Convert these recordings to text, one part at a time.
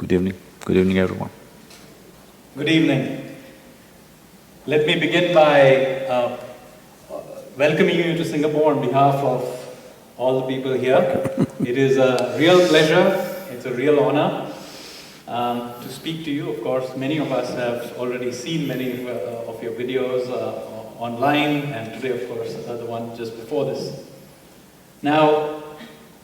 Good evening. Good evening, everyone. Good evening. Let me begin by welcoming you to Singapore on behalf of all the people here. It is a real pleasure, it's a real honor to speak to you. Of course, many of us have already seen many of your videos online, and today, of course, the one just before this. Now,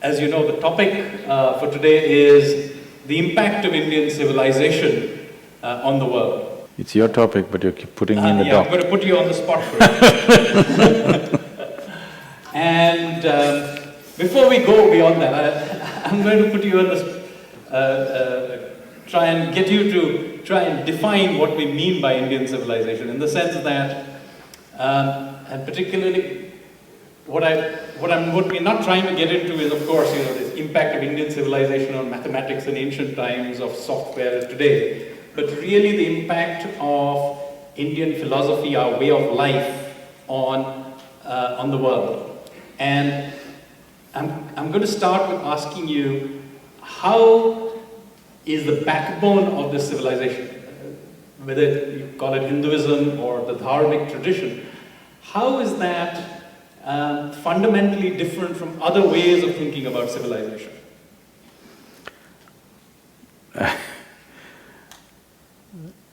as you know, the topic for today is the impact of Indian civilization on the world. It's your topic, but you keep putting me in the dock. I'm going to put you on the spot for it. And before we go beyond that, I'm going to put you on the try and get you to try and define what we mean by Indian civilization, in the sense that, and particularly what we're not trying to get into is, of course, this impact of Indian civilization on mathematics in ancient times, of software today, but really the impact of Indian philosophy, our way of life on the world. And I'm going to start with asking you, how is the backbone of this civilization, whether you call it Hinduism or the Dharmic tradition, how is that fundamentally different from other ways of thinking about civilization?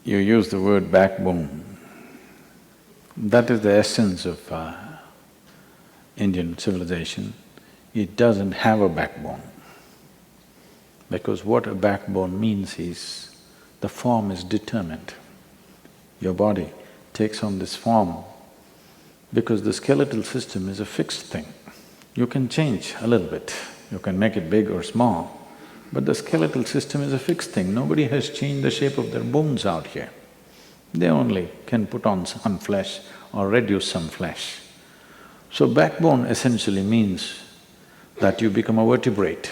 You use the word backbone. That is the essence of Indian civilization. It doesn't have a backbone. Because what a backbone means is, the form is determined. Your body takes on this form because the skeletal system is a fixed thing. You can change a little bit, you can make it big or small, but the skeletal system is a fixed thing. Nobody has changed the shape of their bones out here. They only can put on some flesh or reduce some flesh. So backbone essentially means that you become a vertebrate.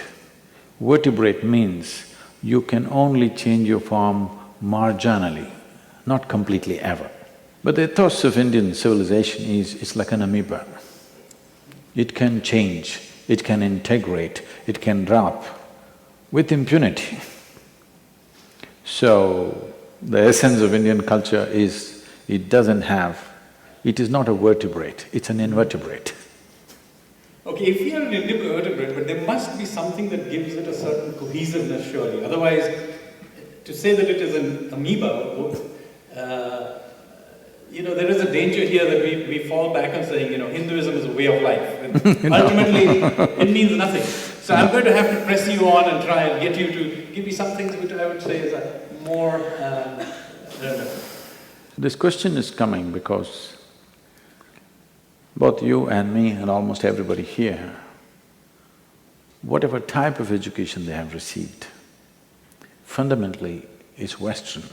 Vertebrate means you can only change your form marginally, not completely ever. But the ethos of Indian civilization is, it's like an amoeba. It can change, it can integrate, it can drop with impunity. So, the essence of Indian culture is, it is not a vertebrate, it's an invertebrate. Okay, if we are an invertebrate, but there must be something that gives it a certain cohesiveness, surely. Otherwise, to say that it is an amoeba, there is a danger here that we fall back on saying, Hinduism is a way of life. And ultimately, it means nothing. So I'm going to have to press you on and try and get you to give me some things which I would say is more… This question is coming because both you and me and almost everybody here, whatever type of education they have received, fundamentally is Western.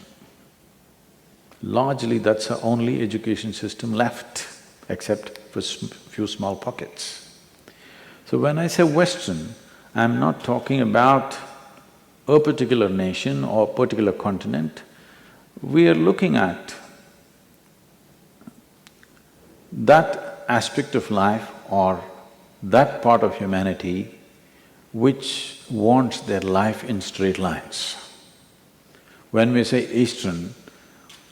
Largely that's the only education system left, except for few small pockets. So when I say Western, I'm not talking about a particular nation or particular continent. We are looking at that aspect of life or that part of humanity which wants their life in straight lines. When we say Eastern,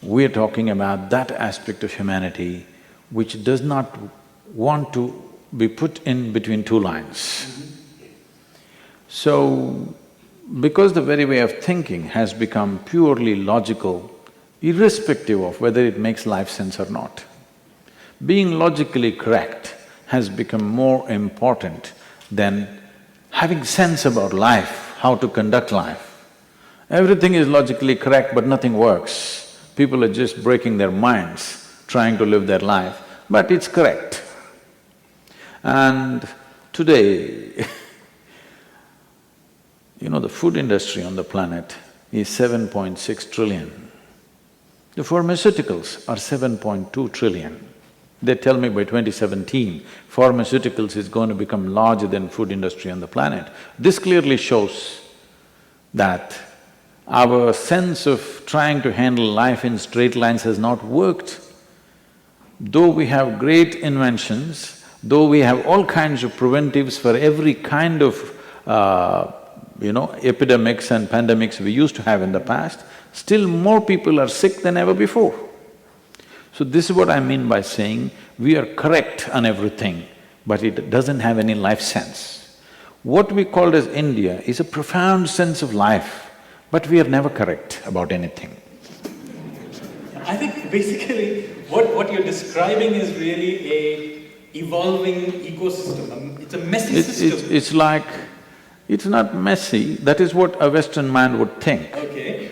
we're talking about that aspect of humanity which does not want to be put in between two lines. So, because the very way of thinking has become purely logical, irrespective of whether it makes life sense or not, being logically correct has become more important than having sense about life, how to conduct life. Everything is logically correct but nothing works. People are just breaking their minds, trying to live their life, but it's correct. And today, the food industry on the planet is 7.6 trillion. The pharmaceuticals are 7.2 trillion. They tell me by 2017, pharmaceuticals is going to become larger than food industry on the planet. This clearly shows that our sense of trying to handle life in straight lines has not worked. Though we have great inventions, though we have all kinds of preventives for every kind of epidemics and pandemics we used to have in the past, still more people are sick than ever before. So this is what I mean by saying we are correct on everything, but it doesn't have any life sense. What we called as India is a profound sense of life, but we are never correct about anything. I think basically what you're describing is really a evolving ecosystem. It's a messy system. It's like… it's not messy, that is what a Western man would think. Okay.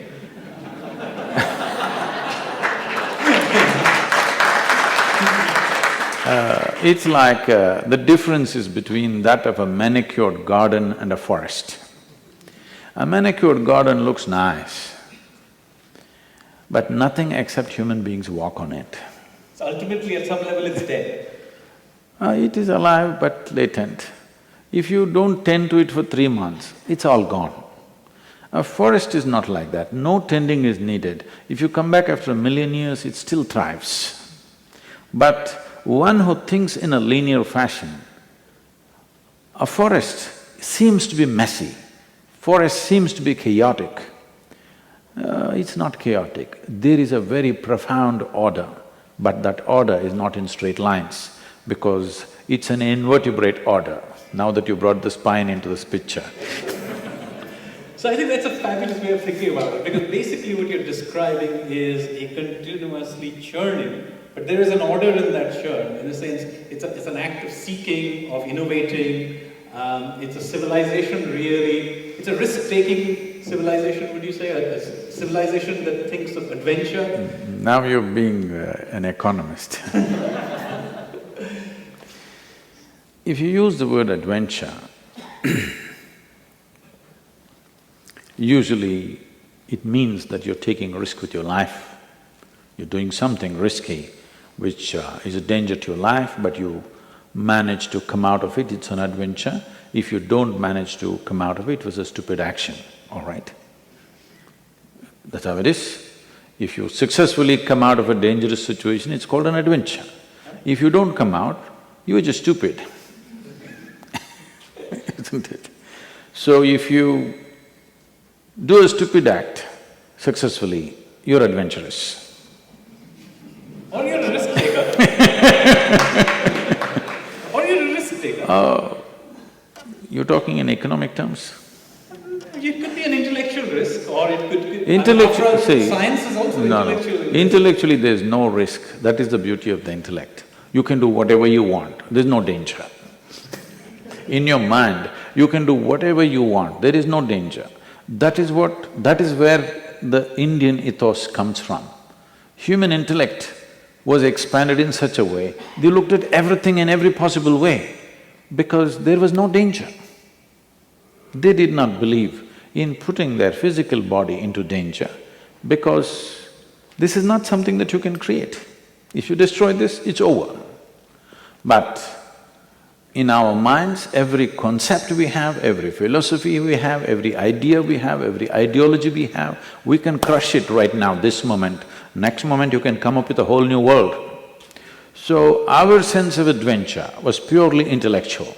It's like the difference is between that of a manicured garden and a forest. A manicured garden looks nice, but nothing except human beings walk on it. So ultimately at some level it's dead. It is alive but latent. If you don't tend to it for 3 months, it's all gone. A forest is not like that, no tending is needed. If you come back after 1,000,000 years, it still thrives. But one who thinks in a linear fashion, a forest seems to be messy, forest seems to be chaotic. It's not chaotic, there is a very profound order, but that order is not in straight lines because it's an invertebrate order, now that you brought the spine into this picture. So I think that's a fabulous way of thinking about it, because basically what you're describing is a continuously churning, but there is an order in that churn. In a sense, it's an act of seeking, of innovating, it's a civilization really, it's a risk-taking civilization, would you say? A civilization that thinks of adventure? Now you're being an economist. If you use the word adventure, usually it means that you're taking a risk with your life. You're doing something risky which is a danger to your life, but you manage to come out of it, it's an adventure. If you don't manage to come out of it, it was a stupid action, all right? That's how it is. If you successfully come out of a dangerous situation, it's called an adventure. If you don't come out, you are just stupid. Isn't it? So if you do a stupid act successfully, you're adventurous. Or you're a risk taker. Or you're a risk taker. You're talking in economic terms? It could be an intellectual risk, or it could be… science is also intellectual risk. Intellectually there's no risk, that is the beauty of the intellect. You can do whatever you want, there's no danger. In your mind, you can do whatever you want, there is no danger. That is where the Indian ethos comes from. Human intellect was expanded in such a way, they looked at everything in every possible way because there was no danger. They did not believe in putting their physical body into danger because this is not something that you can create. If you destroy this, it's over. But in our minds, every concept we have, every philosophy we have, every idea we have, every ideology we have, we can crush it right now, this moment. Next moment you can come up with a whole new world. So our sense of adventure was purely intellectual,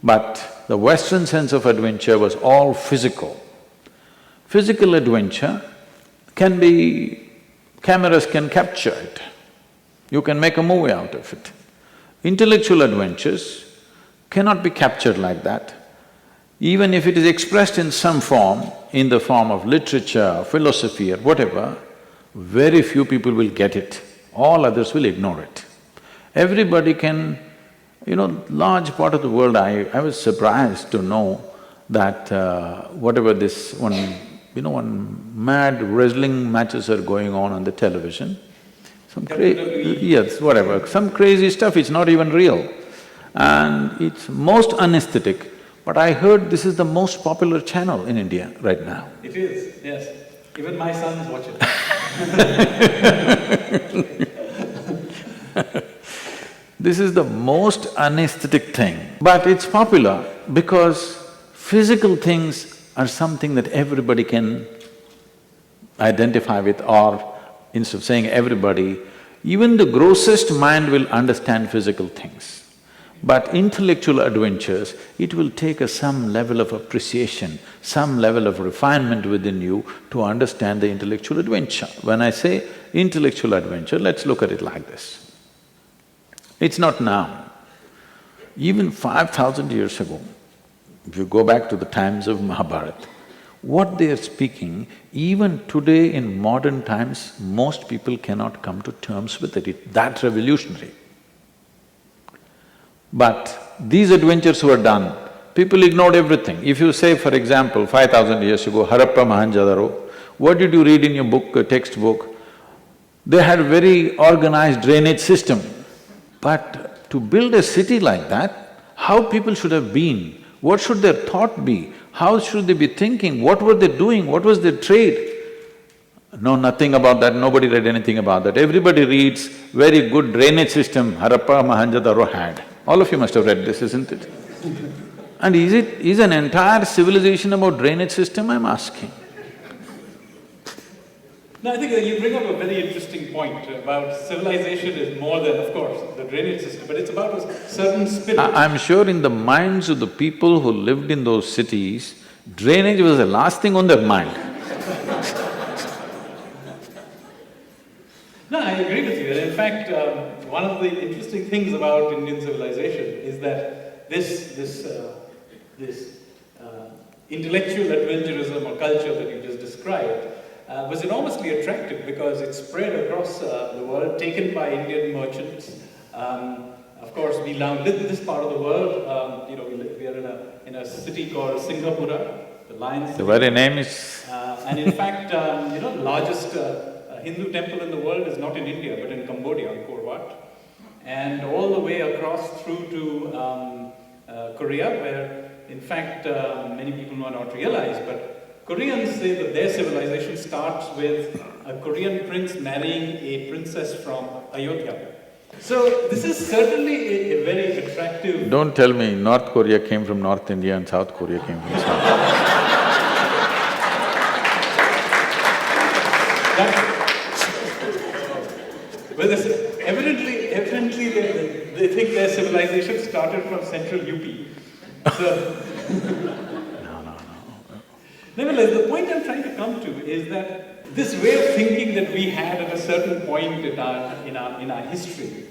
but the Western sense of adventure was all physical. Physical adventure can be… cameras can capture it, you can make a movie out of it. Intellectual adventures cannot be captured like that. Even if it is expressed in some form, in the form of literature, philosophy or whatever, very few people will get it, all others will ignore it. Everybody can… large part of the world, I was surprised to know that whatever this one mad wrestling matches are going on the television, yes, whatever, some crazy stuff, it's not even real. And it's most unesthetic, but I heard this is the most popular channel in India right now. It is, yes. Even my sons watch it. This is the most unesthetic thing, but it's popular because physical things are something that everybody can identify with, or instead of saying everybody, even the grossest mind will understand physical things. But intellectual adventures, it will take some level of appreciation, some level of refinement within you to understand the intellectual adventure. When I say intellectual adventure, let's look at it like this. It's not now. Even 5,000 years ago, if you go back to the times of Mahabharata, what they are speaking, even today in modern times, most people cannot come to terms with it. It's that revolutionary. But these adventures were done, people ignored everything. If you say, for example, 5,000 years ago, Harappa Mohenjo-daro, what did you read in your book, textbook? They had a very organized drainage system. But to build a city like that, how people should have been, what should their thought be, how should they be thinking, what were they doing, what was their trade? No, nothing about that, nobody read anything about that. Everybody reads very good drainage system Harappa Mohenjo-daro had. All of you must have read this, isn't it? And is an entire civilization about drainage system, I'm asking? No, I think that you bring up a very interesting point about civilization is more than, of course, the drainage system, but it's about a certain spirit. I'm sure in the minds of the people who lived in those cities, drainage was the last thing on their mind. No, I agree with you. And in fact, one of the interesting things about Indian civilization is that this intellectual adventurism or culture that you just described was enormously attractive because it spread across the world, taken by Indian merchants. Of course, we now live in this part of the world. We are in a city called Singapura, the Lion City. The very name is… And in fact, the largest Hindu temple in the world is not in India, but in Cambodia, Angkor Wat. And all the way across through to Korea, where in fact many people may not realize, but Koreans say that their civilization starts with a Korean prince marrying a princess from Ayodhya. So this is certainly a very attractive… Don't tell me North Korea came from North India and South Korea came from South. Well, evidently they think their civilization started from central UP. So… No. Nevertheless, the point I'm trying to come to is that this way of thinking that we had at a certain point in our history,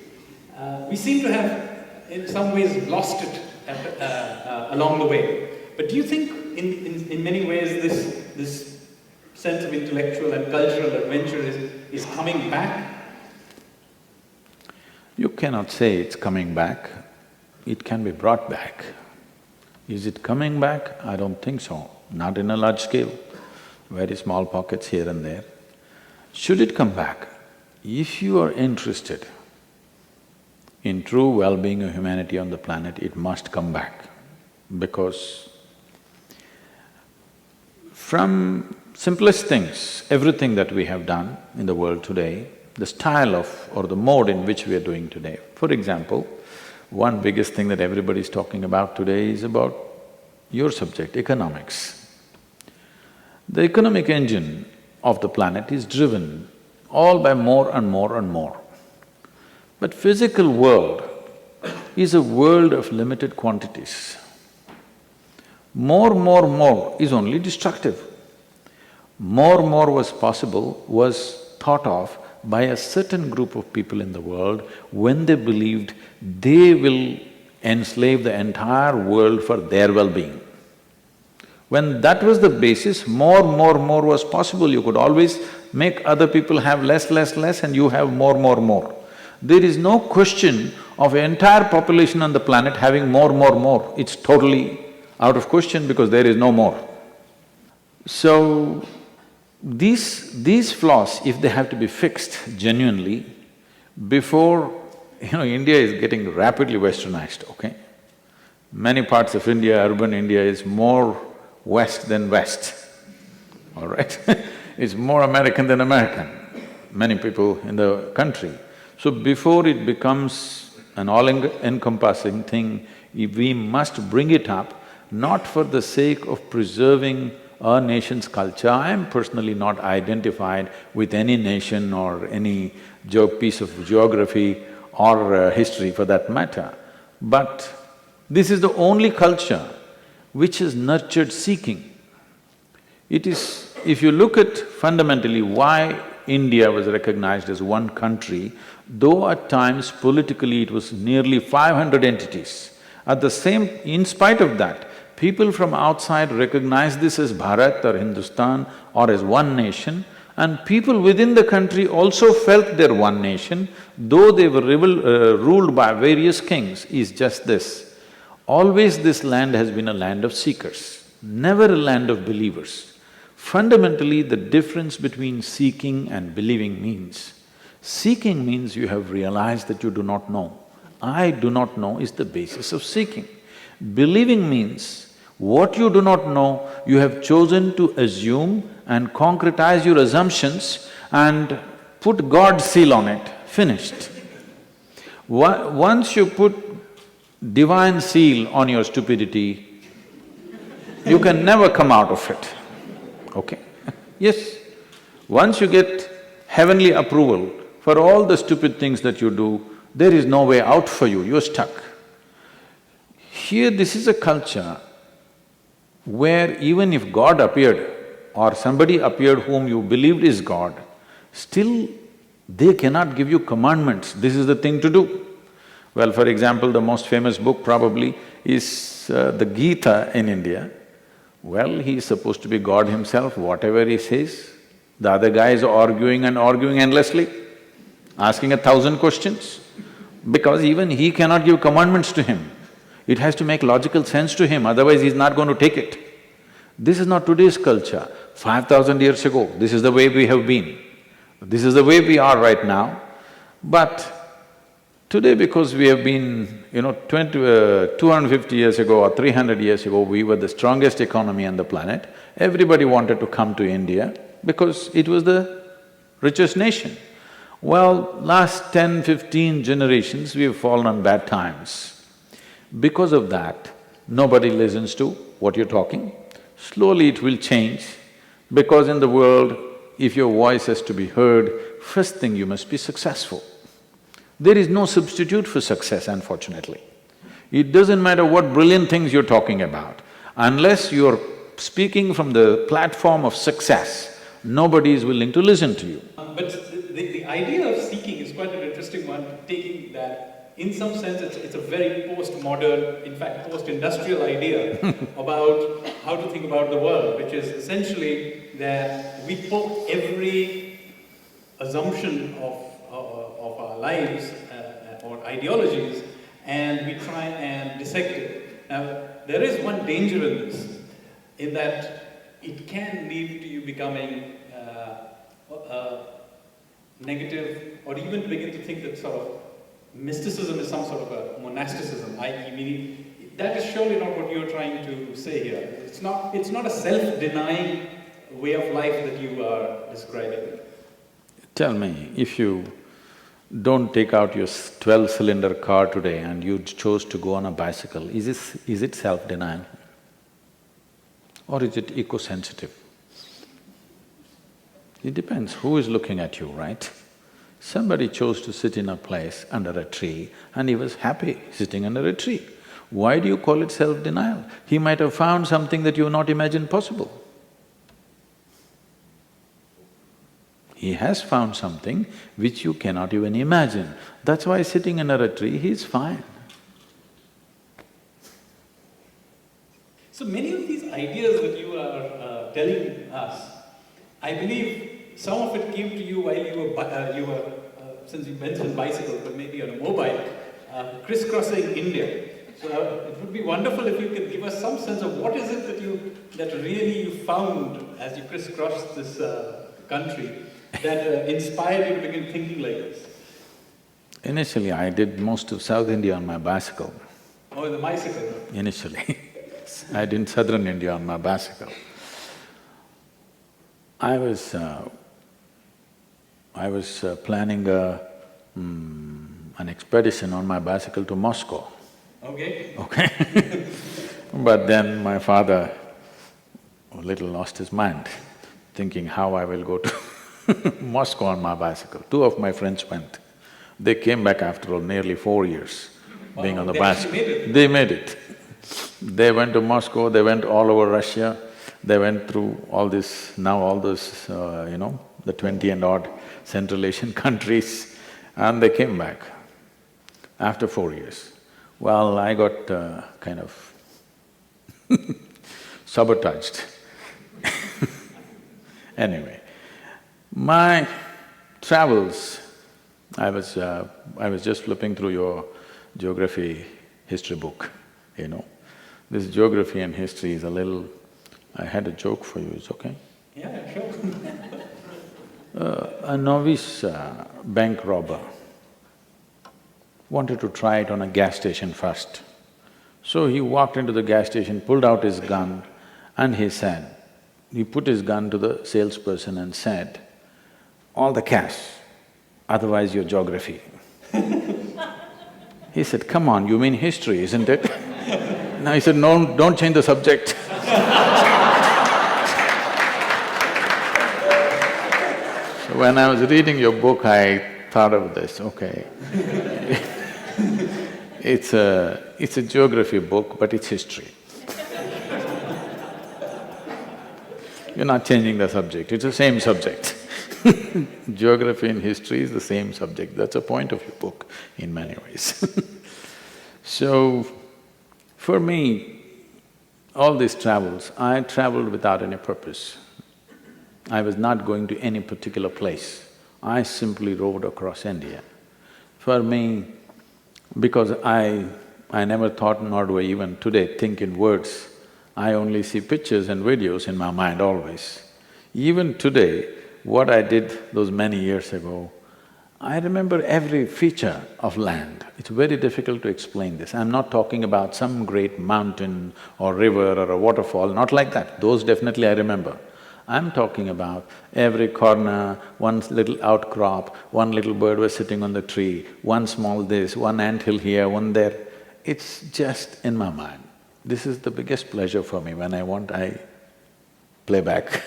we seem to have in some ways lost it along the way. But do you think in many ways this sense of intellectual and cultural adventure is coming back? You cannot say it's coming back, it can be brought back. Is it coming back? I don't think so, not in a large scale, very small pockets here and there. Should it come back? If you are interested in true well-being of humanity on the planet, it must come back, because from simplest things, everything that we have done in the world today, the style of or the mode in which we are doing today. For example, one biggest thing that everybody is talking about today is about your subject, economics. The economic engine of the planet is driven all by more and more and more. But physical world is a world of limited quantities. More is only destructive. More was possible, was thought of by a certain group of people in the world when they believed they will enslave the entire world for their well-being. When that was the basis, more was possible. You could always make other people have less and you have more. There is no question of entire population on the planet having more. It's totally out of question because there is no more. So, these flaws, if they have to be fixed genuinely, before… India is getting rapidly westernized, okay? Many parts of India, urban India is more west than west, all right? It's more American than American, many people in the country. So before it becomes an all-encompassing thing, we must bring it up, not for the sake of preserving our nation's culture. I am personally not identified with any nation or any piece of geography or history for that matter. But this is the only culture which has nurtured seeking. It is… if you look at fundamentally why India was recognized as one country, though at times politically it was nearly 500 entities, at the same… in spite of that, people from outside recognized this as Bharat or Hindustan or as one nation, and people within the country also felt they're one nation, though they were ruled by various kings, is just this. Always this land has been a land of seekers, never a land of believers. Fundamentally, the difference between seeking and believing means, seeking means you have realized that you do not know. I do not know is the basis of seeking. Believing means what you do not know, you have chosen to assume and concretize your assumptions and put God's seal on it, finished. Once you put divine seal on your stupidity, you can never come out of it, okay? Yes, once you get heavenly approval for all the stupid things that you do, there is no way out for you, you're stuck. Here, this is a culture where even if God appeared or somebody appeared whom you believed is God, still they cannot give you commandments, this is the thing to do. Well, for example, the most famous book probably is the Gita in India. Well, he is supposed to be God himself, whatever he says, the other guy is arguing and arguing endlessly, asking 1,000 questions, because even he cannot give commandments to him. It has to make logical sense to him, otherwise he's not going to take it. This is not today's culture. 5,000 years ago, this is the way we have been. This is the way we are right now. But today, because we have been, 250 years ago or 300 years ago, we were the strongest economy on the planet, everybody wanted to come to India because it was the richest nation. Well, last 10, 15 generations, we have fallen on bad times. Because of that, nobody listens to what you're talking. Slowly it will change, because in the world, if your voice has to be heard, first thing you must be successful. There is no substitute for success, unfortunately. It doesn't matter what brilliant things you're talking about, unless you're speaking from the platform of success, nobody is willing to listen to you. But the idea of seeking is quite an interesting one, taking that in some sense it's a very postmodern, in fact post-industrial idea about how to think about the world, which is essentially that we poke every assumption of our lives or ideologies and we try and dissect it. Now, there is one danger in this, in that it can lead to you becoming negative, or even begin to think that sort of mysticism is some sort of a monasticism, i.e. meaning, that is surely not what you're trying to say here. It's not a self-denying way of life that you are describing. Tell me, if you don't take out your 12-cylinder car today and you chose to go on a bicycle, is it self-denial? Or is it eco-sensitive? It depends who is looking at you, right? Somebody chose to sit in a place under a tree and he was happy sitting under a tree. Why do you call it self-denial? He might have found something that you not imagined possible. He has found something which you cannot even imagine. That's why sitting under a tree, he's fine. So many of these ideas that you are telling us, I believe some of it came to you while you were since you mentioned bicycle, but maybe on a mobile, crisscrossing India. So it would be wonderful if you could give us some sense of what is it that really you found as you crisscrossed this country that inspired you to begin thinking like this? Initially, I did most of South India on my bicycle. Oh, the bicycle? Initially. I did Southern India on my bicycle. I was planning an expedition on my bicycle to Moscow. Okay. But then my father a little lost his mind, thinking how I will go to Moscow on my bicycle. Two of my friends went. They came back after all nearly 4 years. being on the They bicycle. actually made it. They made it. They went to Moscow, they went all over Russia, they went through all this, now all those, the 20 and odd Central Asian countries, and they came back after 4 years. Well, I got kind of sabotaged. Anyway, my travels, I was just flipping through your geography history book, you know. This geography and history is a little… I had a joke for you, it's okay? Yeah, sure. A novice bank robber wanted to try it on a gas station first. So he walked into the gas station, pulled out his gun, and he put his gun to the salesperson and said, "All the cash, otherwise your geography." He said, "Come on, you mean history, isn't it?" No, he said, "No, don't change the subject." So when I was reading your book, I thought of this, okay. It's a geography book, but it's history. You're not changing the subject, it's the same subject. Geography and history is the same subject, that's the point of your book in many ways. So, for me, all these travels, I traveled without any purpose. I was not going to any particular place, I simply rode across India. For me, because I never thought, nor do I even today think in words, I only see pictures and videos in my mind always. Even today, what I did those many years ago, I remember every feature of land. It's very difficult to explain this. I'm not talking about some great mountain or river or a waterfall, not like that, those definitely I remember. I'm talking about every corner, one little outcrop, one little bird was sitting on the tree, one small this, one anthill here, one there. It's just in my mind. This is the biggest pleasure for me. When I want, I play back.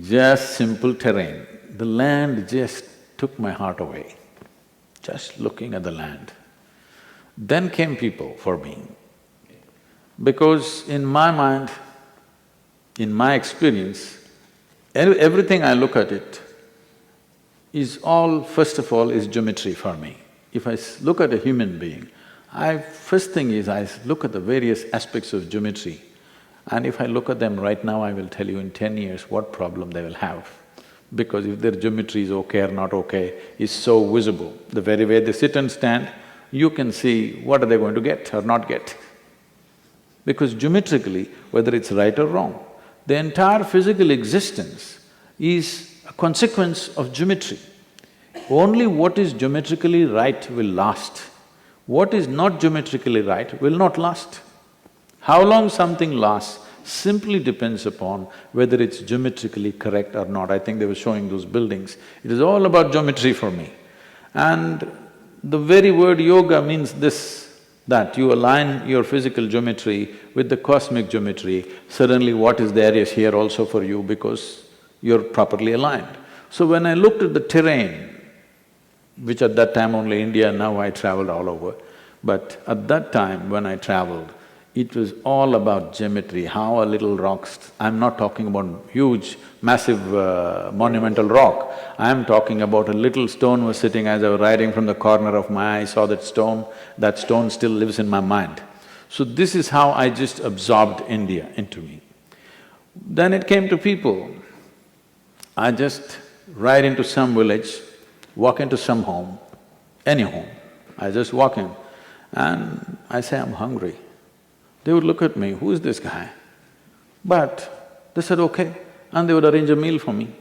Just simple terrain. The land just took my heart away, just looking at the land. Then came people for me, because in my mind, in my experience, everything I look at it is all… first of all is geometry for me. If I look at a human being, first thing is I look at the various aspects of geometry, and if I look at them right now, I will tell you in 10 years what problem they will have. Because if their geometry is okay or not okay is so visible, the very way they sit and stand, you can see what are they going to get or not get. Because geometrically, whether it's right or wrong, the entire physical existence is a consequence of geometry. Only what is geometrically right will last. What is not geometrically right will not last. How long something lasts simply depends upon whether it's geometrically correct or not. I think they were showing those buildings. It is all about geometry for me. And the very word yoga means this, that you align your physical geometry with the cosmic geometry, suddenly what is there is here also for you because you're properly aligned. So when I looked at the terrain, which at that time only India, now I traveled all over, but at that time when I traveled, it was all about geometry, how a little rocks… I'm not talking about huge, massive, monumental rock. I'm talking about a little stone was sitting as I was riding from the corner of my eye, I saw that stone still lives in my mind. So this is how I just absorbed India into me. Then it came to people. I just ride into some village, walk into some home, any home. I just walk in and I say, I'm hungry. They would look at me, who is this guy? But they said, okay, and they would arrange a meal for me.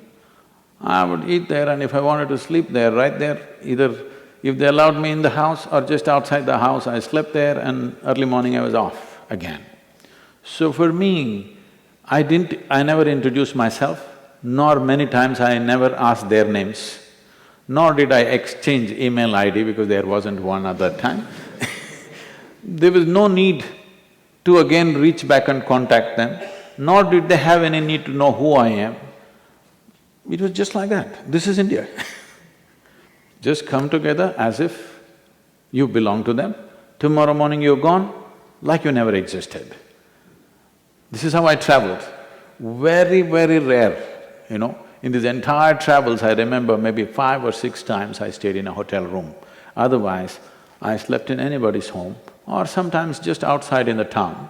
I would eat there, and if I wanted to sleep there, right there, either if they allowed me in the house or just outside the house, I slept there and early morning I was off again. So for me, I never introduced myself, nor many times I never asked their names, nor did I exchange email ID because there wasn't one at that time. There was no need to again reach back and contact them, nor did they have any need to know who I am. It was just like that. This is India. Just come together as if You belong to them. Tomorrow morning you're gone, like you never existed. This is how I traveled. Very, very rare, In these entire travels, I remember maybe 5 or 6 times I stayed in a hotel room. Otherwise, I slept in anybody's home or sometimes just outside in the town.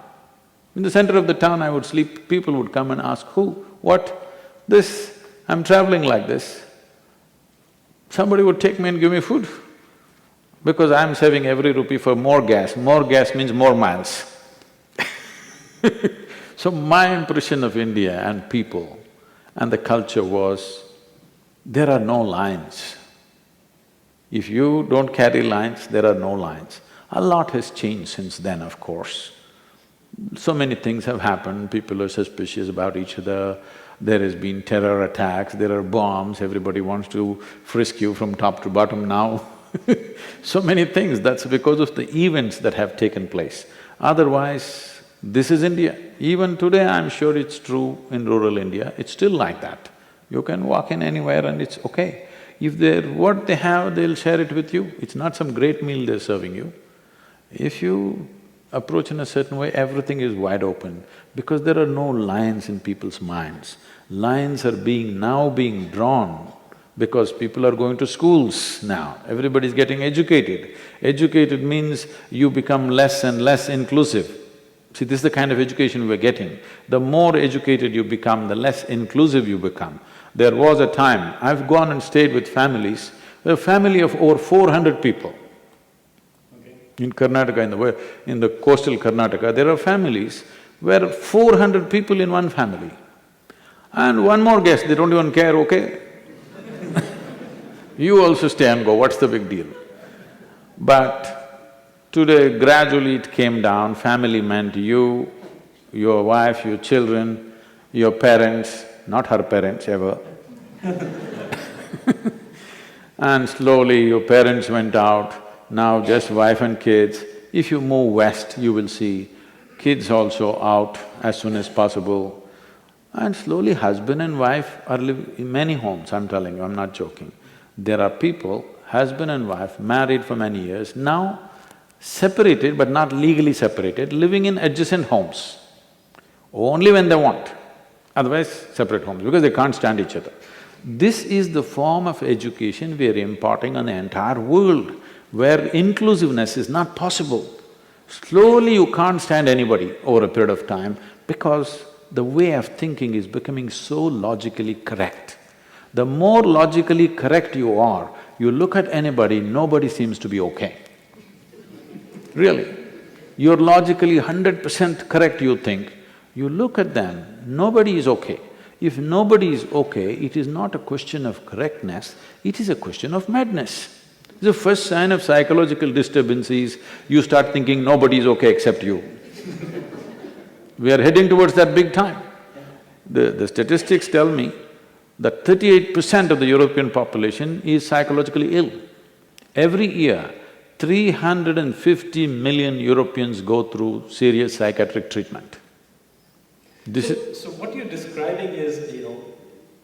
In the center of the town I would sleep, people would come and ask, who, what, this, I'm traveling like this. Somebody would take me and give me food because I'm saving every rupee for more gas means more miles. So my impression of India and people and the culture was, there are no lines. If you don't carry lines, there are no lines. A lot has changed since then, of course. So many things have happened, people are suspicious about each other, there has been terror attacks, there are bombs, everybody wants to frisk you from top to bottom now. So many things, that's because of the events that have taken place. Otherwise, this is India. Even today, I'm sure it's true in rural India, it's still like that. You can walk in anywhere and it's okay. If what they have, they'll share it with you. It's not some great meal they're serving you. If you approach in a certain way, everything is wide open because there are no lines in people's minds. Lines are now being drawn because people are going to schools now, everybody's getting educated. Educated means you become less and less inclusive. See, this is the kind of education we're getting. The more educated you become, the less inclusive you become. There was a time, I've gone and stayed with families, a family of over 400 people. In Karnataka, in the coastal Karnataka, there are families where 400 people in one family. And one more guest, they don't even care, okay? You also stay and go, what's the big deal? But today, gradually it came down, family meant you, your wife, your children, your parents, not her parents ever. And slowly your parents went out, now just wife and kids. If you move west, you will see kids also out as soon as possible. And slowly husband and wife are living in many homes, I'm telling you, I'm not joking. There are people, husband and wife, married for many years, now separated but not legally separated, living in adjacent homes, only when they want, otherwise separate homes because they can't stand each other. This is the form of education we are imparting on the entire world, where inclusiveness is not possible. Slowly you can't stand anybody over a period of time because the way of thinking is becoming so logically correct. The more logically correct you are, you look at anybody, nobody seems to be okay. Really. You're logically 100% correct, you think. You look at them, nobody is okay. If nobody is okay, it is not a question of correctness, it is a question of madness. The first sign of psychological disturbance is you start thinking nobody is okay except you. We are heading towards that big time. The statistics tell me that 38% of the European population is psychologically ill. Every year, 350 million Europeans go through serious psychiatric treatment. So what you're describing is,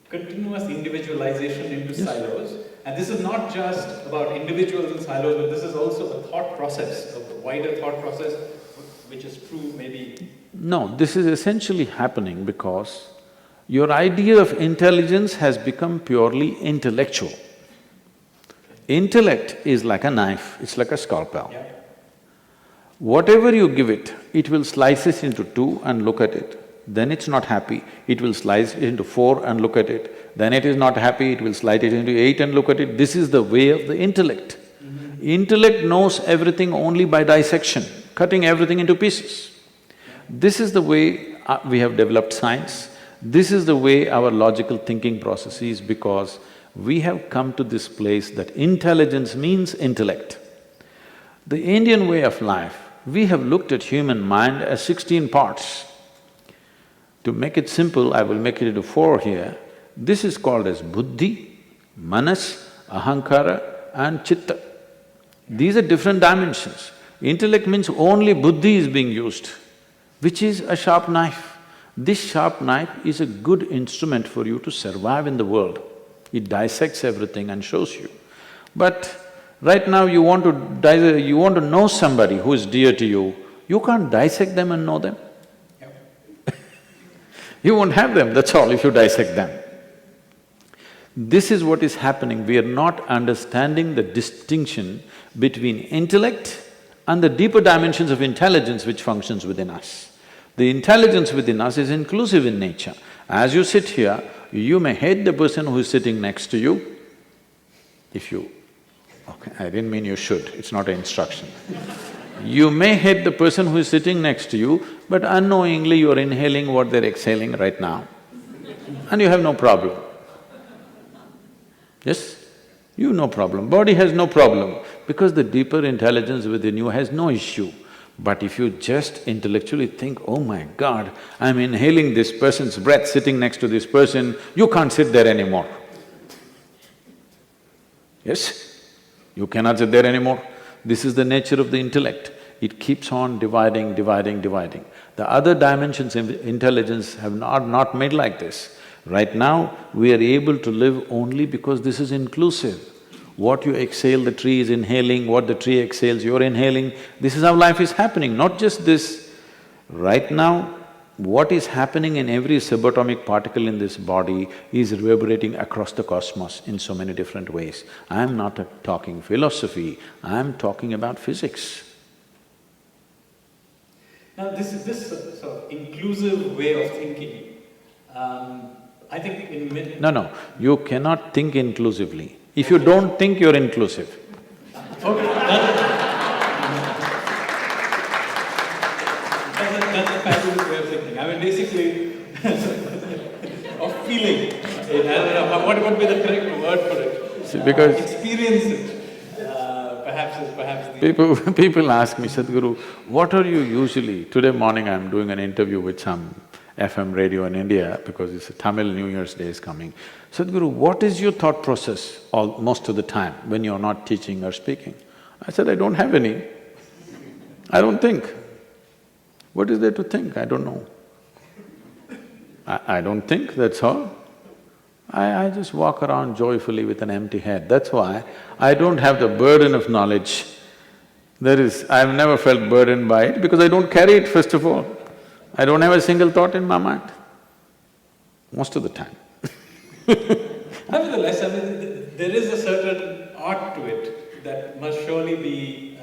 continuous individualization into silos. And this is not just about individuals in silos, but this is also a thought process, a wider thought process, which is true maybe… No, this is essentially happening because your idea of intelligence has become purely intellectual. Intellect is like a knife, it's like a scalpel. Yeah. Whatever you give it, it will slice it into 2 and look at it. Then it's not happy, it will slice it into 4 and look at it. Then it is not happy, it will slice it into 8 and look at it. This is the way of the intellect. Intellect knows everything only by dissection, cutting everything into pieces. This is the way we have developed science. This is the way our logical thinking process is because we have come to this place that intelligence means intellect. The Indian way of life, we have looked at human mind as 16 parts. To make it simple, I will make it into 4 here. This is called as buddhi, manas, ahankara and chitta. These are different dimensions. Intellect means only buddhi is being used, which is a sharp knife. This sharp knife is a good instrument for you to survive in the world. It dissects everything and shows you. But Right now you want to know somebody who is dear to you, you can't dissect them and know them. You won't have them, that's all, if you dissect them. This is what is happening, we are not understanding the distinction between intellect and the deeper dimensions of intelligence which functions within us. The intelligence within us is inclusive in nature. As you sit here, you may hate the person who is sitting next to you, if you… okay, I didn't mean you should, it's not an instruction. You may hate the person who is sitting next to you, but unknowingly you're inhaling what they're exhaling right now, and you have no problem. Yes? You no problem, body has no problem, because the deeper intelligence within you has no issue. But if you just intellectually think, oh my God, I'm inhaling this person's breath sitting next to this person, you can't sit there anymore. Yes? You cannot sit there anymore. This is the nature of the intellect. It keeps on dividing, dividing, dividing. The other dimensions of intelligence have not made like this. Right now, we are able to live only because this is inclusive. What you exhale, the tree is inhaling, what the tree exhales, you're inhaling. This is how life is happening, not just this. Right now, what is happening in every subatomic particle in this body is reverberating across the cosmos in so many different ways. I'm not talking philosophy, I'm talking about physics. Now this sort of inclusive way of thinking, I think in many… No, you cannot think inclusively. If you don't think, you're inclusive. Okay, that's a fabulous way of thinking. I mean, basically, of feeling. What would be the correct word for it? See, because… experience it. Perhaps the… People ask me, Sadhguru, what are you usually… Today morning I'm doing an interview with some FM radio in India because it's a Tamil New Year's Day is coming. Sadhguru, what is your thought process most of the time when you're not teaching or speaking? I said, I don't have any. I don't think. What is there to think? I don't know. I don't think, that's all. I just walk around joyfully with an empty head. That's why I don't have the burden of knowledge. I've never felt burdened by it because I don't carry it, first of all. I don't have a single thought in my mind, most of the time. Nevertheless, I mean, there is a certain art to it that must surely be…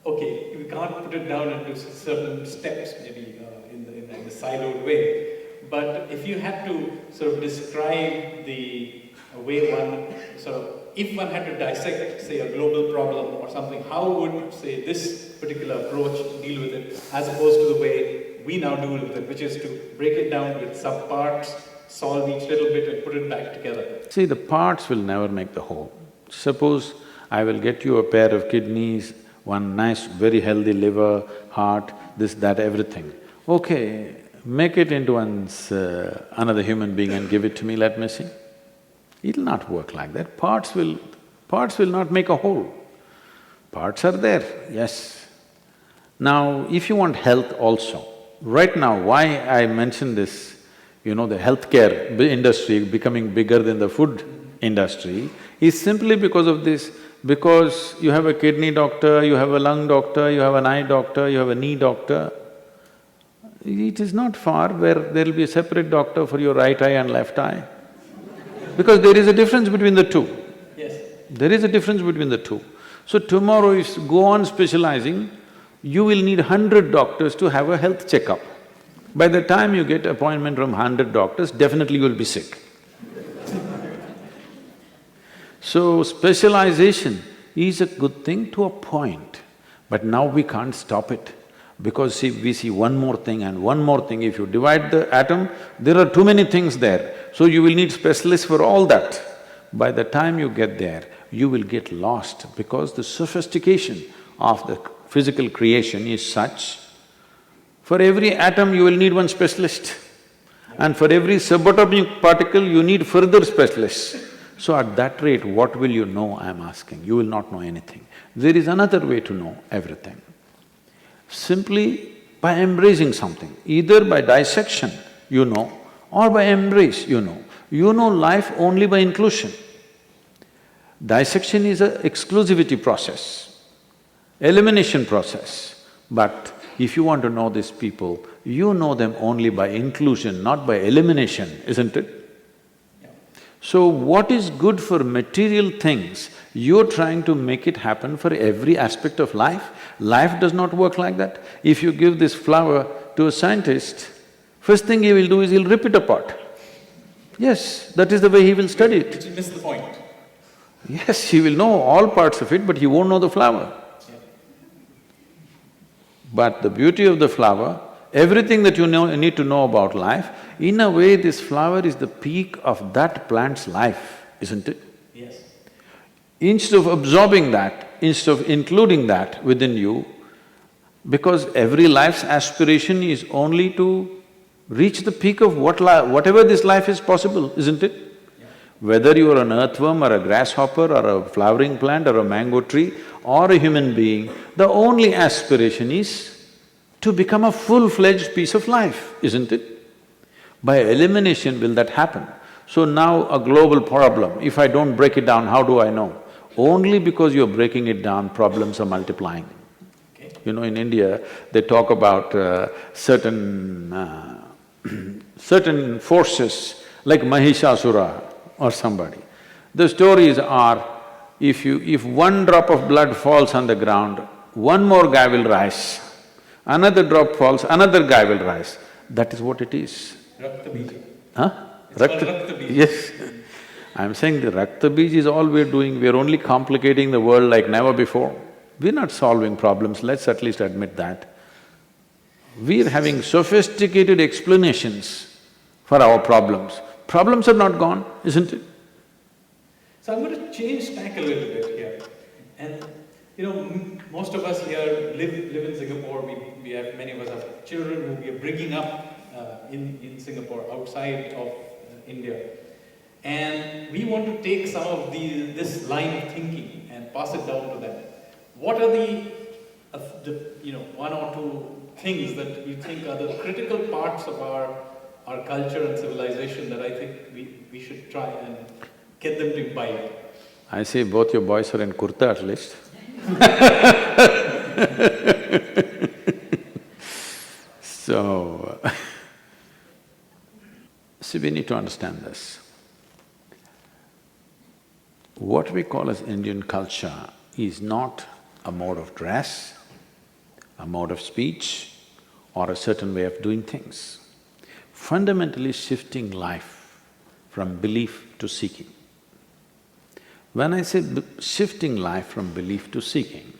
okay, we can't put it down into certain steps maybe in the siloed way, but if you had to sort of describe the way one sort of… if one had to dissect, say, a global problem or something, how would, say, this particular approach deal with it as opposed to the way we now deal with it, which is to break it down with subparts, solve each little bit and put it back together? See, the parts will never make the whole. Suppose I will get you a pair of kidneys, one nice, very healthy liver, heart, this, that, everything. Okay, make it into another human being and give it to me, let me see. It'll not work like that. Parts will not make a whole. Parts are there, yes. Now, if you want health also, right now why I mention this, the healthcare industry becoming bigger than the food industry is simply because of this. Because you have a kidney doctor, you have a lung doctor, you have an eye doctor, you have a knee doctor. It is not far where there'll be a separate doctor for your right eye and left eye. Because there is a difference between the two. Yes. There is a difference between the two. So tomorrow if you go on specializing, you will need 100 doctors to have a health checkup. By the time you get appointment from 100 doctors, definitely you'll be sick. So specialization is a good thing to a point, but now we can't stop it. Because see, we see one more thing and one more thing. If you divide the atom, there are too many things there, so you will need specialists for all that. By the time you get there, you will get lost because the sophistication of the physical creation is such, for every atom you will need one specialist, and for every subatomic particle you need further specialists. So at that rate, what will you know, I'm asking? You will not know anything. There is another way to know everything. Simply by embracing something, either by dissection you know, or by embrace you know. You know life only by inclusion. Dissection is an exclusivity process, elimination process. But if you want to know these people, you know them only by inclusion, not by elimination, isn't it? So what is good for material things, you're trying to make it happen for every aspect of life. Life does not work like that. If you give this flower to a scientist, first thing he will do is he'll rip it apart. Yes, that is the way he will study it. Which will miss the point. Yes, he will know all parts of it, but he won't know the flower. Yeah. But the beauty of the flower, everything that you need to know about life, in a way this flower is the peak of that plant's life, isn't it? Yes. Instead of absorbing that, instead of including that within you, because every life's aspiration is only to reach the peak of whatever this life is possible, isn't it? Yeah. Whether you are an earthworm or a grasshopper or a flowering plant or a mango tree or a human being, the only aspiration is to become a full-fledged piece of life, isn't it? By elimination will that happen. So now a global problem, if I don't break it down, how do I know? Only because you're breaking it down, problems are multiplying. Okay. You know, in India, they talk about certain forces like Mahishasura or somebody. The stories are, if one drop of blood falls on the ground, one more guy will rise. Another drop falls, another guy will rise. That is what it is. Rakta Bija. Huh? It's called Rakta Bija. Yes. I'm saying the Rakta Bij is all we're doing, we're only complicating the world like never before. We're not solving problems, let's at least admit that. We're having sophisticated explanations for our problems. Problems are not gone, isn't it? So I'm going to change tack a little bit here. And most of us here live in Singapore. We have, many of us have children who we are bringing up in Singapore, outside of India. And we want to take some of this line of thinking and pass it down to them. What are the one or two things that you think are the critical parts of our culture and civilization that I think we should try and get them to imbibe? I see both your boys are in kurta at least. So, see, we need to understand this. What we call as Indian culture is not a mode of dress, a mode of speech, or a certain way of doing things. Fundamentally shifting life from belief to seeking. When I say shifting life from belief to seeking,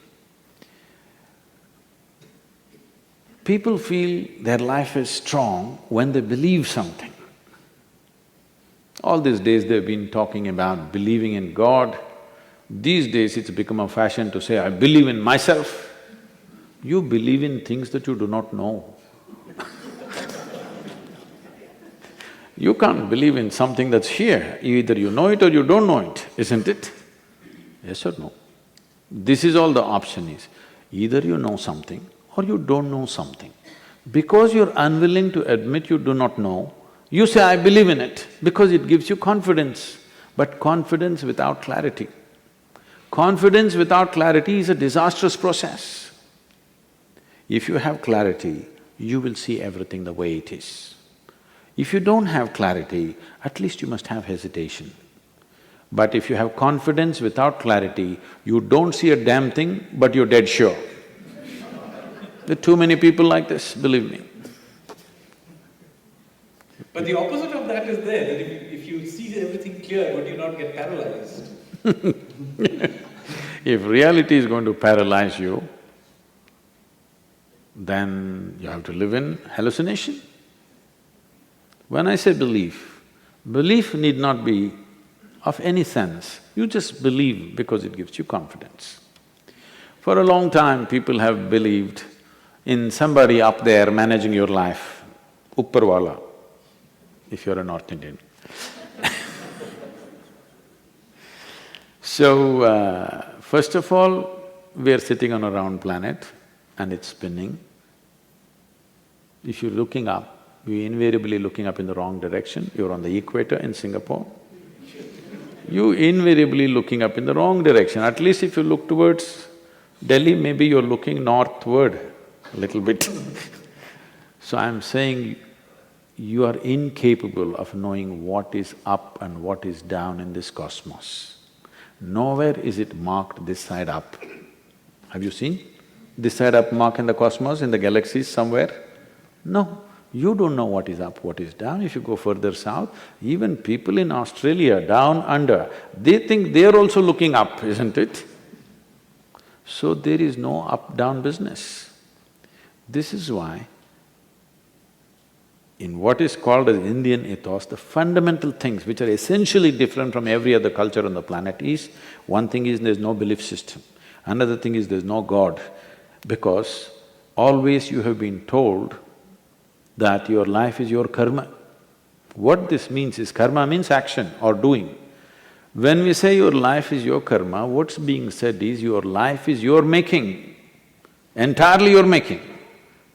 people feel their life is strong when they believe something. All these days they've been talking about believing in God. These days it's become a fashion to say, I believe in myself. You believe in things that you do not know. You can't believe in something that's here, either you know it or you don't know it, isn't it? Yes or no? This is all the option is, either you know something or you don't know something. Because you're unwilling to admit you do not know, you say, I believe in it, because it gives you confidence, but confidence without clarity. Confidence without clarity is a disastrous process. If you have clarity, you will see everything the way it is. If you don't have clarity, at least you must have hesitation. But if you have confidence without clarity, you don't see a damn thing, but you're dead sure. There are too many people like this, believe me. But the opposite of that is there, that if you see everything clear, would you not get paralyzed? If reality is going to paralyze you, then you have to live in hallucination. When I say belief, belief need not be of any sense, you just believe because it gives you confidence. For a long time, people have believed in somebody up there managing your life, Upparwala, if you're a North Indian. So, first of all, we are sitting on a round planet and it's spinning. If you're looking up, you're invariably looking up in the wrong direction, you're on the equator in Singapore. You invariably looking up in the wrong direction. At least if you look towards Delhi, maybe you're looking northward a little bit. So I'm saying you are incapable of knowing what is up and what is down in this cosmos. Nowhere is it marked this side up. Have you seen this side up mark in the cosmos, in the galaxies somewhere? No, you don't know what is up, what is down. If you go further south, even people in Australia, down under, they think they're also looking up, isn't it? So there is no up-down business. This is why in what is called as Indian ethos, the fundamental things which are essentially different from every other culture on the planet is, one thing is there's no belief system, another thing is there's no God, because always you have been told that your life is your karma. What this means is, karma means action or doing. When we say your life is your karma, what's being said is your life is your making, entirely your making.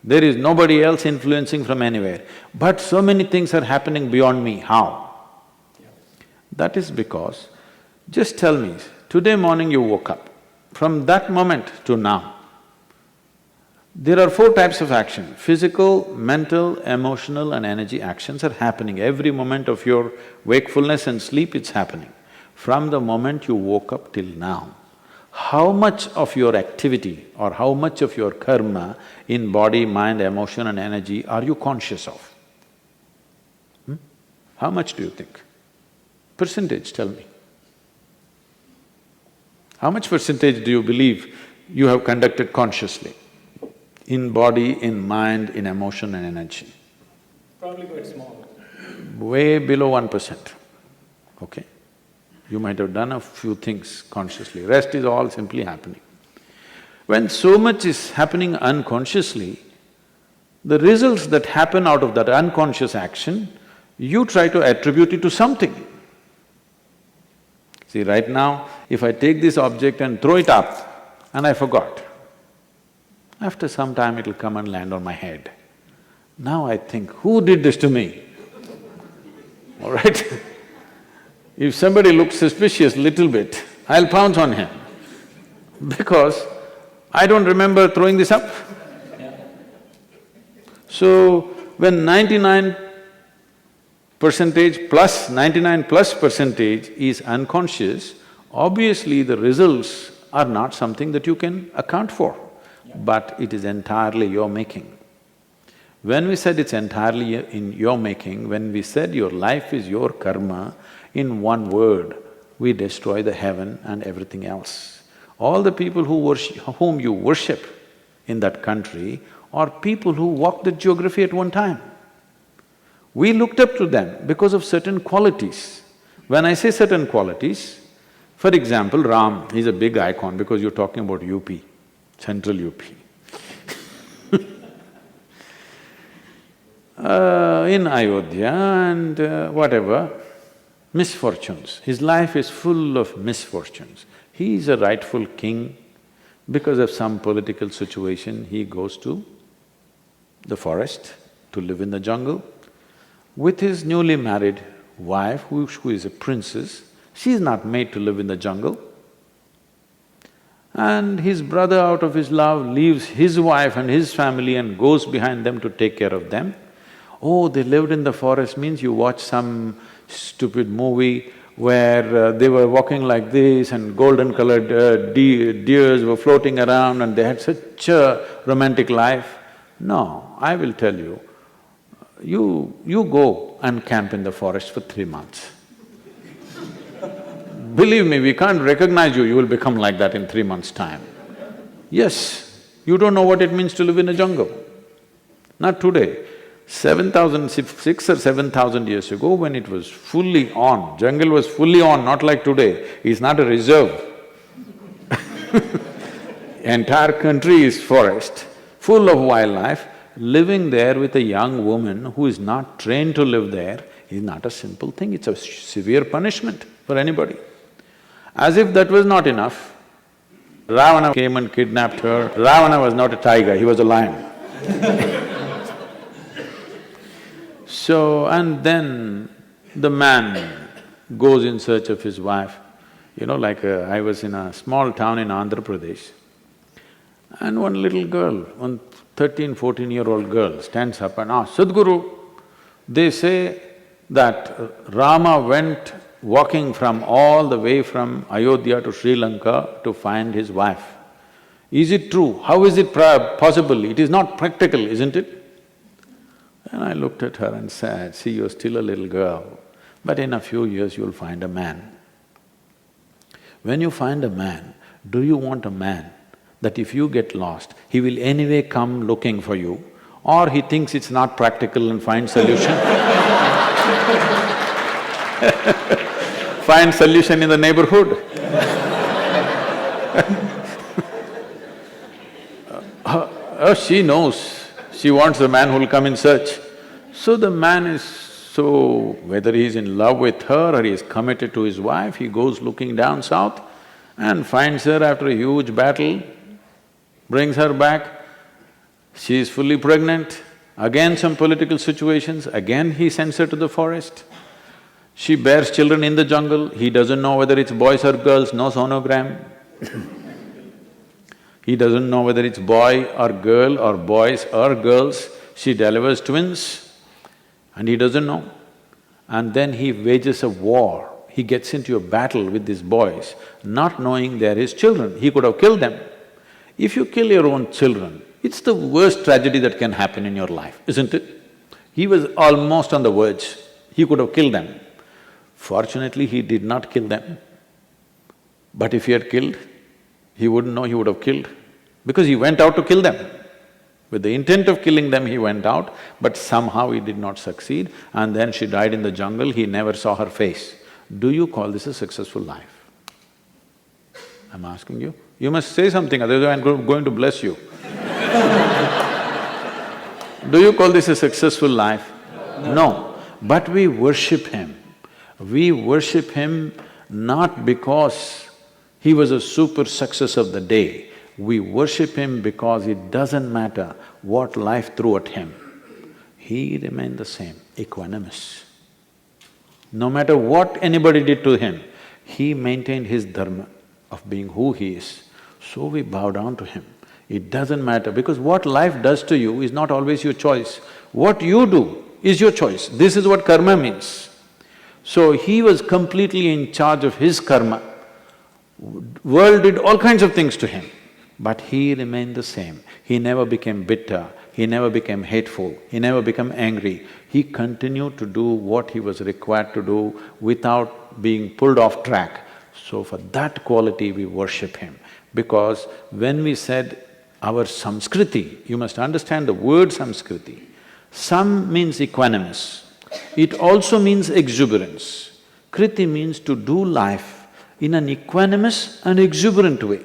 There is nobody else influencing from anywhere. But so many things are happening beyond me, how? That is because, just tell me, today morning you woke up, from that moment to now, there are four types of action: physical, mental, emotional and energy actions are happening. Every moment of your wakefulness and sleep, it's happening. From the moment you woke up till now, how much of your activity or how much of your karma in body, mind, emotion and energy are you conscious of? How much do you think? Percentage, tell me. How much percentage do you believe you have conducted consciously? In body, in mind, in emotion and energy? Probably quite small. Way below 1%, okay? You might have done a few things consciously, rest is all simply happening. When so much is happening unconsciously, the results that happen out of that unconscious action, you try to attribute it to something. See, right now, if I take this object and throw it up and I forgot, after some time it'll come and land on my head. Now I think, who did this to me? All right? If somebody looks suspicious little bit, I'll pounce on him because I don't remember throwing this up. So, when 99 percentage plus, 99 plus percentage is unconscious, obviously the results are not something that you can account for, but it is entirely your making. When we said it's entirely in your making, when we said your life is your karma, in one word, we destroy the heaven and everything else. All the people whom you worship in that country are people who walked the geography at one time. We looked up to them because of certain qualities. When I say certain qualities, for example, Ram is a big icon because you're talking about UP, central UP. In Ayodhya and whatever, misfortunes. His life is full of misfortunes. He is a rightful king. Because of some political situation, he goes to the forest to live in the jungle with his newly married wife, who is a princess. She is not made to live in the jungle. And his brother, out of his love, leaves his wife and his family and goes behind them to take care of them. Oh, they lived in the forest means you watch some stupid movie where they were walking like this and golden-colored deers were floating around and they had such a romantic life. No, I will tell you, you go and camp in the forest for 3 months. Believe me, we can't recognize you, you will become like that in 3 months' time. Yes, you don't know what it means to live in a jungle. Not today. 6 or 7,000 years ago, when it was fully on, jungle was fully on, not like today, it's not a reserve. Entire country is forest, full of wildlife. Living there with a young woman who is not trained to live there is not a simple thing, it's a severe punishment for anybody. As if that was not enough, Ravana came and kidnapped her. Ravana was not a tiger, he was a lion. So, and then the man goes in search of his wife. I was in a small town in Andhra Pradesh, and one little girl, one 13, 14-year-old girl stands up and asks, Sadhguru, they say that Rama went walking from all the way from Ayodhya to Sri Lanka to find his wife. Is it true? How is it possible? It is not practical, isn't it? And I looked at her and said, see, you're still a little girl, but in a few years you'll find a man. When you find a man, do you want a man that if you get lost, he will anyway come looking for you, or he thinks it's not practical and finds solution? Find solution in the neighborhood. She knows, she wants the man who'll come in search. So the man is whether he's in love with her or he's committed to his wife, he goes looking down south and finds her after a huge battle, brings her back. She is fully pregnant, again some political situations, again he sends her to the forest. She bears children in the jungle, he doesn't know whether it's boys or girls, no sonogram. He doesn't know whether it's boy or girl or boys or girls. She delivers twins and he doesn't know. And then he wages a war. He gets into a battle with these boys, not knowing they're his children. He could have killed them. If you kill your own children, it's the worst tragedy that can happen in your life, isn't it? He was almost on the verge. He could have killed them. Fortunately, he did not kill them. But if he had killed, he wouldn't know he would have killed, because he went out to kill them. With the intent of killing them, he went out, but somehow he did not succeed, and then she died in the jungle, he never saw her face. Do you call this a successful life? I'm asking you. You must say something, otherwise I'm going to bless you. Do you call this a successful life? No. But we worship him. We worship him not because he was a super success of the day. We worship him because it doesn't matter what life threw at him. He remained the same, equanimous. No matter what anybody did to him, he maintained his dharma of being who he is. So we bow down to him. It doesn't matter, because what life does to you is not always your choice. What you do is your choice. This is what karma means. So he was completely in charge of his karma. World did all kinds of things to him, but he remained the same. He never became bitter, he never became hateful, he never became angry. He continued to do what he was required to do without being pulled off track. So for that quality we worship him. Because when we said our samskriti, you must understand the word samskriti. Sam means equanimous, it also means exuberance. Kriti means to do life in an equanimous and exuberant way.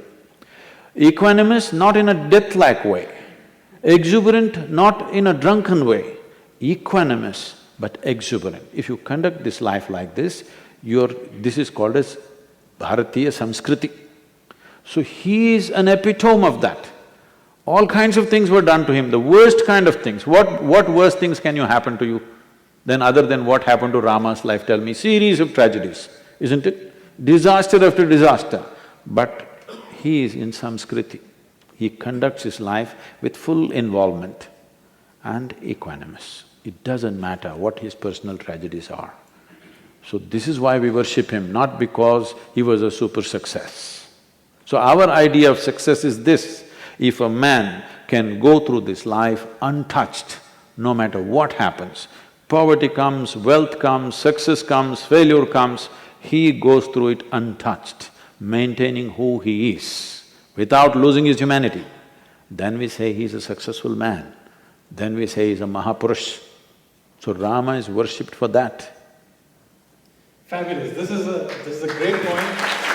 Equanimous, not in a death-like way. Exuberant, not in a drunken way. Equanimous, but exuberant. If you conduct this life like this, this is called as Bharatiya Samskriti. So he is an epitome of that. All kinds of things were done to him, the worst kind of things. What worse things can you happen to you than other than what happened to Rama's life? Tell me, series of tragedies, isn't it? Disaster after disaster. But he is in samskriti. He conducts his life with full involvement and equanimous. It doesn't matter what his personal tragedies are. So this is why we worship him, not because he was a super success. So our idea of success is this: if a man can go through this life untouched, no matter what happens, poverty comes, wealth comes, success comes, failure comes, he goes through it untouched, maintaining who he is, without losing his humanity, then we say he's a successful man, then we say he's a Mahapurush. So Rama is worshipped for that. Fabulous. This is a great point.